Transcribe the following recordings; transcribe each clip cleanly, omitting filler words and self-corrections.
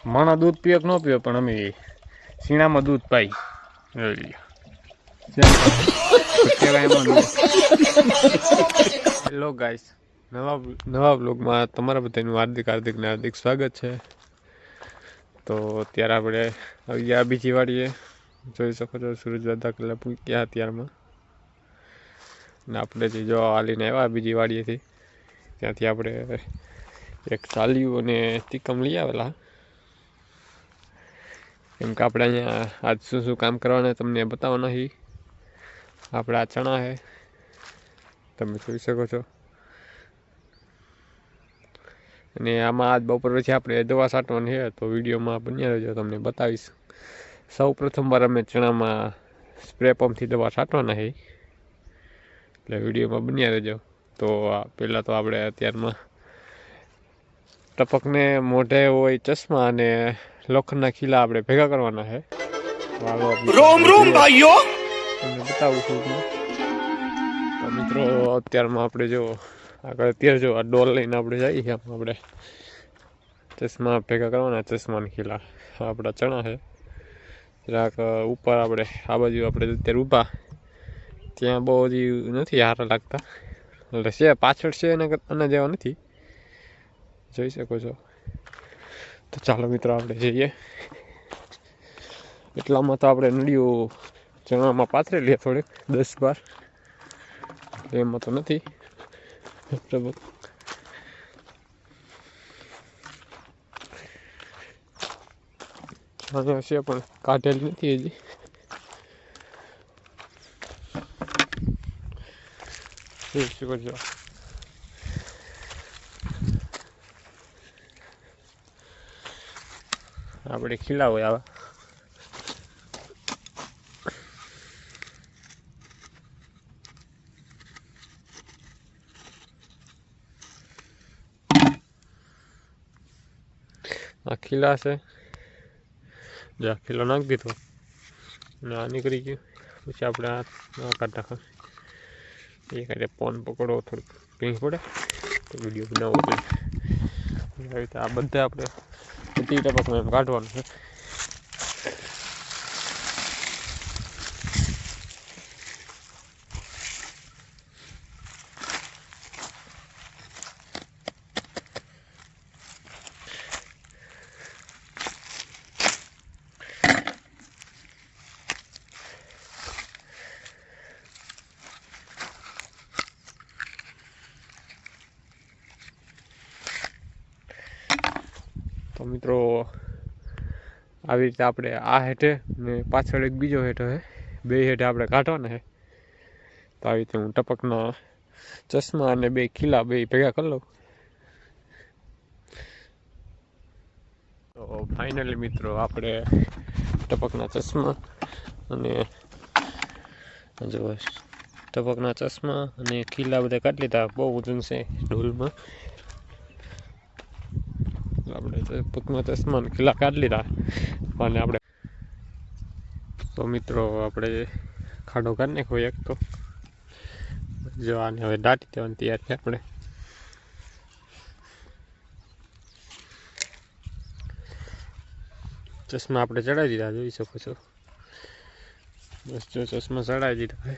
માણા દૂધ પીએ કે ન પીએ પણ અમે સીણામાં દૂધ પાઈ હેલો ગાઈસ, નવા બ્લોગમાં તમારા બધાનું હાર્દિક સ્વાગત છે. તો અત્યારે આપણે આવી ગયા બીજી વાડીએ. જોઈ શકો છો સૂરજ દાદા કલાક ગયા અત્યારમાં ને આપણે જે જો હાલીને આવ્યા બીજી વાડીએથી, ત્યાંથી આપણે એક ચાલ્યું અને તીકમ લઈ આવેલા. કેમ કે આપણે અહીંયા આજ શું કામ કરવાના તમને બતાવવાના હી. આપણે આ ચણા છે, તમે જોઈ શકો છો. અને આમાં આજ બપોર પછી આપણે દવા છાંટવાની છે, તો વિડીયોમાં બન્યા રહેજો, તમને બતાવીશ. સૌ પ્રથમવાર અમે ચણામાં સ્પ્રે પંપથી દવા છાંટવાના છે, એટલે વિડીયોમાં બન્યા રહેજો. તો પહેલાં તો આપણે અત્યારમાં ટપકને મોઢે હોય ચશ્મા અને લોખંડના ખીલા આપણે ભેગા કરવાના છે. રોમ રોમ ભાઈઓ, તમને બતાવું છું. તો મિત્રો અત્યારમાં આપણે જો આગળ અત્યારે જો આ ડોલ લઈને આપણે જઈએ છીએ. આપણે ચશ્મા ભેગા કરવાના, ચશ્માના ખીલા આપણા ચણા છે. જરાક ઉપર આપણે આ બાજુ આપણે અત્યારે ઊભા ત્યાં બહુ હજી નથી સારા લાગતા, એટલે છે પાછળ છે અને જેવા નથી, જોઈ શકો છો. તો ચાલો મિત્રો આપણે જઈએ. એટલામાં તો આપણે નળિયું ચણામાં પાથરેલી થોડીક 10-12, એમાં તો નથી બરાબર. અહીંયા છે પણ કાઢેલી નથી હજી. જોઈ શકો છો. આપણે ખીલા હોય આવા. આ ખીલા છે, જો આ ખીલો નાખી દીધો અને આ નીકળી ગયું. પછી આપણે આ કાઢ નાખો. એ કાંઈ ફોન પકડો થોડુંક ભીંગ પડે તો વિડીયો બનાવવો પડે. આવી રીતે આ બધા આપણે બધી ટપકમાં એમ કાઢવાનું છે. તો મિત્રો આવી રીતે આપણે આ હેઠે ને પાછળ એક બીજો હેઠો છે, બે હેઠે આપણે કાઢવાના છે. તો આવી રીતે હું ટપકના ચશ્મા અને બે ખીલા બે ભેગા કરી લઉં. તો ફાઇનલી મિત્રો આપણે ટપકના ચશ્મા અને જો ટપકના ચશ્મા અને ખીલા બધા કાઢી લીધા. બહુ વજન છે ઢોલમાં. આપણે ટપકના ચશ્મા અને ખીલા કાઢી લીધા. અને આપણે તો મિત્રો આપણે ખાડો કાઢી નાખ્યો એક. તો જો આને હવે દાટી દેવાની તૈયાર છે આપણે. ચશ્મા આપણે ચડાવી દીધા, જોઈ શકો છો. બસ જો ચશ્મા ચડાવી દીધા છે.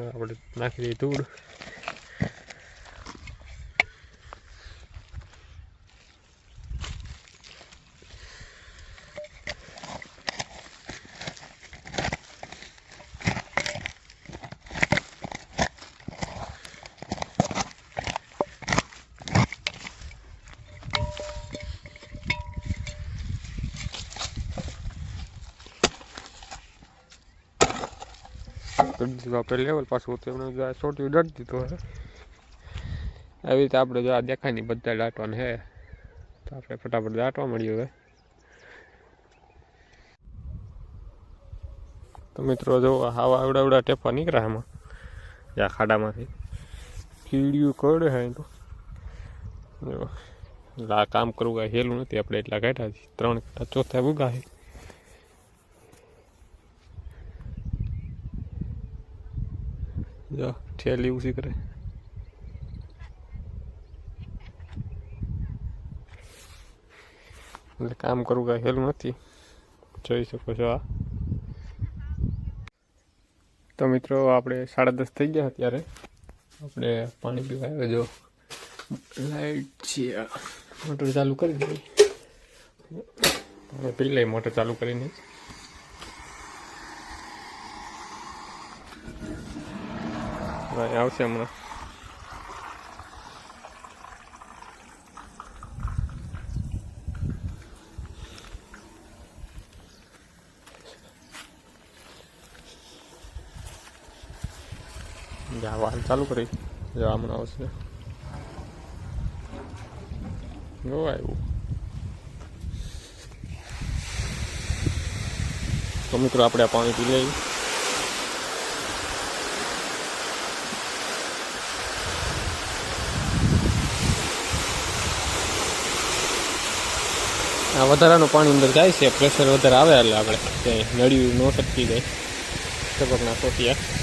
આપણે નાખી દઈએ ધૂળ. આપણે લેવલ પાછું તેમણે છોટી દાટી દીધો હે. આવી રીતે આપણે જો આ દેખાય નહીં બધા દાટવાના છે, તો આપણે ફટાફટ દાટવા મળ્યું હવે. તો મિત્રો જો આવા આવડા ટેપા નીકળ્યા એમાં આ ખાડામાંથી. કીડિયું કરડે છે તો આ કામ કરવું કાંઈ હેલું નથી. આપણે એટલા કાઢ્યા છે, 3 કાંટા ચોથા ઉગા છે. જો થેલી ઊંચી કરે. એટલે કામ કરવું કાંઈ હેલું નથી, જોઈ શકો છો. આ તો મિત્રો આપણે 10:30 થઈ ગયા. અત્યારે આપણે પાણી પીવા આવ્યા. જો લાઈટ છે, મોટર ચાલુ કરી દઈએ. પી લઈ મોટર ચાલુ કરીને. આવશે હમણાં. વાલ ચાલુ કરી જો હમણાં આવશે. જો આવ્યું. તો મિત્રો આપણે પાણી પી લઈએ. આ વધારાનું પાણી અંદર જાય છે, પ્રેશર વધારે આવે એટલે આપણે ક્યાંય નળિયું ન સટકી જાય. ટપકના સોટિયા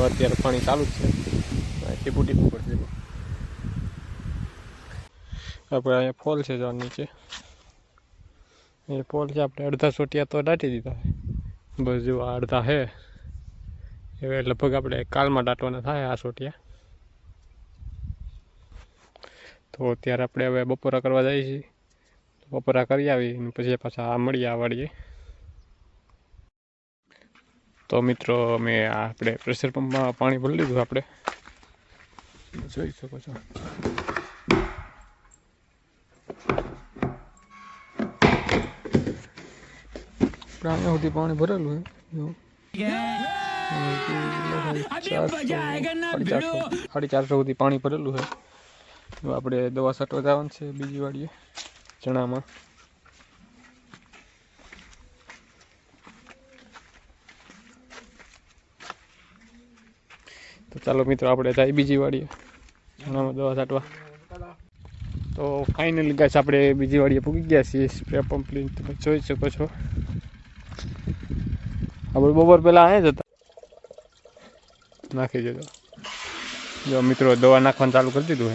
અત્યારે પાણી ચાલુ જ છે, ટીપું ટીપું પડશે. આપણે અહીંયા ફોલ છે જો નીચે, એ ફોલ છે. આપણે અડધા સોટિયા તો દાટી દીધા છે, બસ જો અડધા છે. હવે લગભગ આપણે કાલમાં દાટવાના થાય આ સોટિયા. તો અત્યારે આપણે હવે બપોરા કરવા જઈએ છીએ. બપોરા કરી આવી પછી પાછા મળીએ આ વાડીએ. તો મિત્રો અમે આપણે પ્રેશર પંપમાં પાણી ભરી લીધું. આપણે જોઈ શકો છો. અહીંયા સુધી પાણી ભરેલું છે. 450 સુધી પાણી ભરેલું છે. આપણે દવા છાંટવા જવાનું છે બીજી વાડીએ ચણામાં. તો ચાલો મિત્રો આપણે જાય બીજી વાડીએ ચણામાં દવા છાંટવા. તો ફાઇનલી ગાઈસ આપણે બીજી વાડીએ પૂગી ગયા છીએ. સ્પ્રે પંપ લઈને તમે જોઈ શકો છો. આપણે બપોર પહેલાં અહીંયા જ હતા, નાખી દેજો. જો મિત્રો દવા નાખવાનું ચાલુ કરી દીધું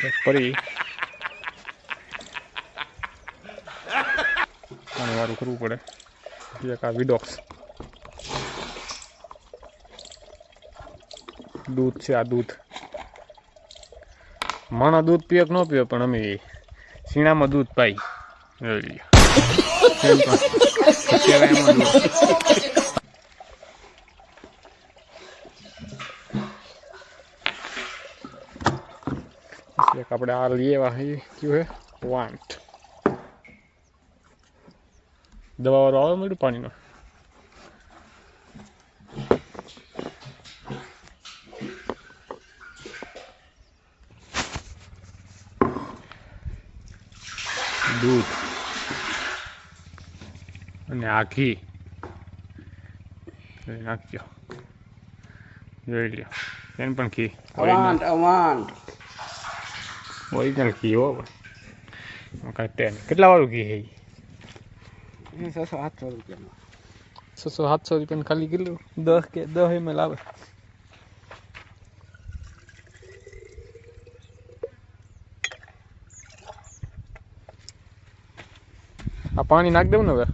છે. ફરી પાણીવાળું કરવું પડે. એક આ વિડોક્સ દૂધ છે. આ દૂધ માણસ દૂધ પીએ કે ન પીએ, પણ અમે શીણામાં દૂધ પાઈ. આપણે આ લઈએ ક્યું હે વાંટ દવા વાળું આવે મળ્યું પાણીનો. દૂધ અને આ ઘી નાખજો. જોઈ લ્યો એને પણ ઘી ઓરિજિનલ ઘી હો. કાંઈ કેટલા વાળું ઘી છે? 600-700 રૂપિયાનું. 600-700 રૂપિયાનું ખાલી કિલો 10 ml આવે. આ પાણી નાખ દઉં ને હવે.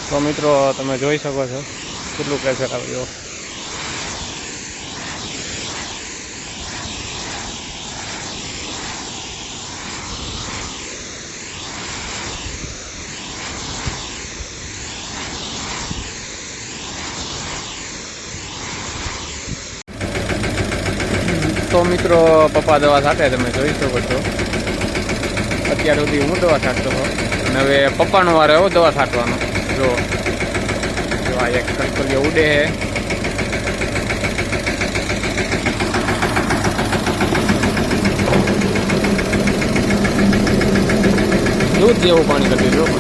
તો મિત્રો તમે જોઈ શકો છો કેટલું પ્રેશર આવ્યું. તો મિત્રો પપ્પા દવા છાંટે તમે જોઈ શકો છો. અત્યાર સુધી હું દવા છાંટતો હતો અને હવે પપ્પાનો વારો એવો દવા છાંટવાનો. જો આ એક કલકલિયો ઉડે છે. દૂધ જેવું પાણી કરી દીધું.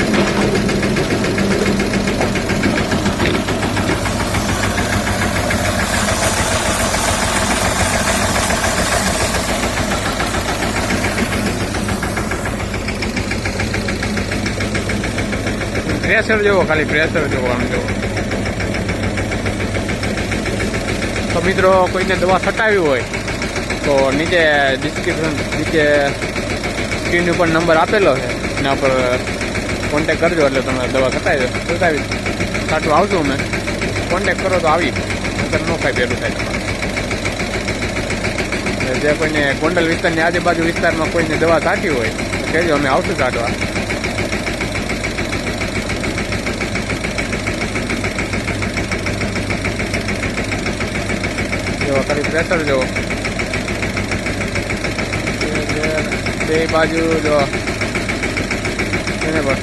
પ્રેશર જેવો, ખાલી પ્રેશર જેવો આમ જેવો. તો મિત્રો કોઈને દવા છટાવી હોય તો નીચે ડિસ્ક્રિપ્શન નીચે સ્ક્રીન ઉપર નંબર આપેલો છે, એના પર કોન્ટેક કરજો એટલે તમે દવા છટાવી છાંટવા આવજો. અમે કોન્ટેક કરો તો આવી, નકર ન ખાય પેલું થાય તમારે. જે કોઈને ગોંડલ વિસ્તારની આજુબાજુ વિસ્તારમાં કોઈને દવા છાંટી હોય તો કહેજો, અમે આવશું છાંટવા. જો ખાલી પ્રેશર જો બે બાજુ જો એને પણ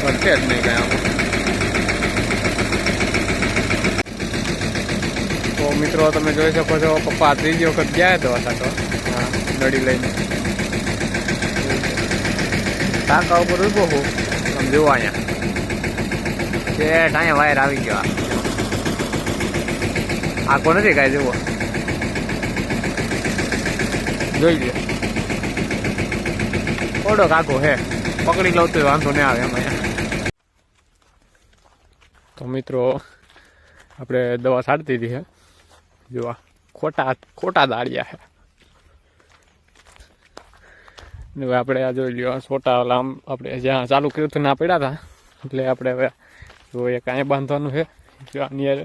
વધશે જ નહીં કાંઈ આમાં. તો મિત્રો તમે જોઈ શકો છો પપ્પા ત્રીજી વખત ગયા દવા છાંટવા. હા, નડી લઈને ટાંકા ઉપર ઉભો હું તમે જુઓ અહીંયા શેઠ અહીંયા વાયર આવી ગયો. આખો નથી કાંઈ જુઓ, જોઈ લો થોડોક આખો હે, પકડી લઉં તો વાંધો નહીં આવે એમાં. તો મિત્રો આપણે દવા છાંટી દીધી છે. જો ખોટા દાળિયા છે. હવે આપણે આ જોઈ લ્યો છોટા ઓલા આમ આપણે જ્યાં ચાલુ કર્યું હતું ના પડ્યા હતા, એટલે આપણે હવે જો એક અહીંયા બાંધવાનું છે. જો આની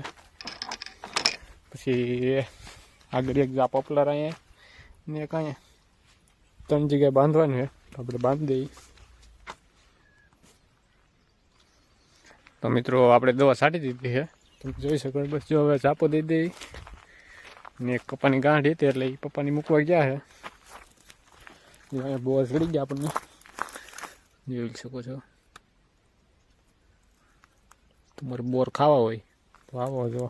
પછી આગળ એક જા પોપ્યુલર અહીંયા ને એક અહીંયા 3 જગ્યાએ બાંધવાનું છે. આપણે બાંધી દઈએ. તો મિત્રો આપણે દવા છાંટી દીધી છે, તમે જોઈ શકો. બસ જો હવે ચાપો દઈ દઈ ને એક પપ્પાની ગાંઠ હતી એટલે એ પપ્પાની મૂકવા ગયા છે. અહીંયા બોર ચડી ગયા આપણને જોઈ શકો છો. તમારે બોર ખાવા હોય તો આવો જો.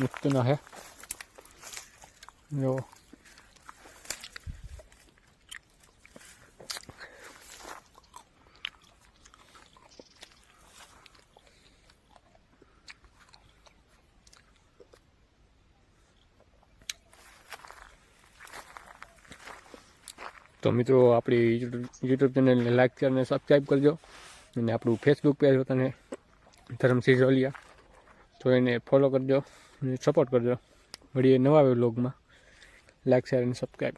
મુક્ત ના હે જો. તો મિત્રો આપણી યુટ્યુબ ચેનલને લાઈક શેર અને સબસ્ક્રાઈબ કરજો. અને આપણું ફેસબુક પેજ પોતાને ધરમસિંહ જોલિયા, તો એને ફોલો કરજો અને સપોર્ટ કરજો. મળીએ નવા વ્લોગમાં. લાઈક શેર અને સબસ્ક્રાઈબ.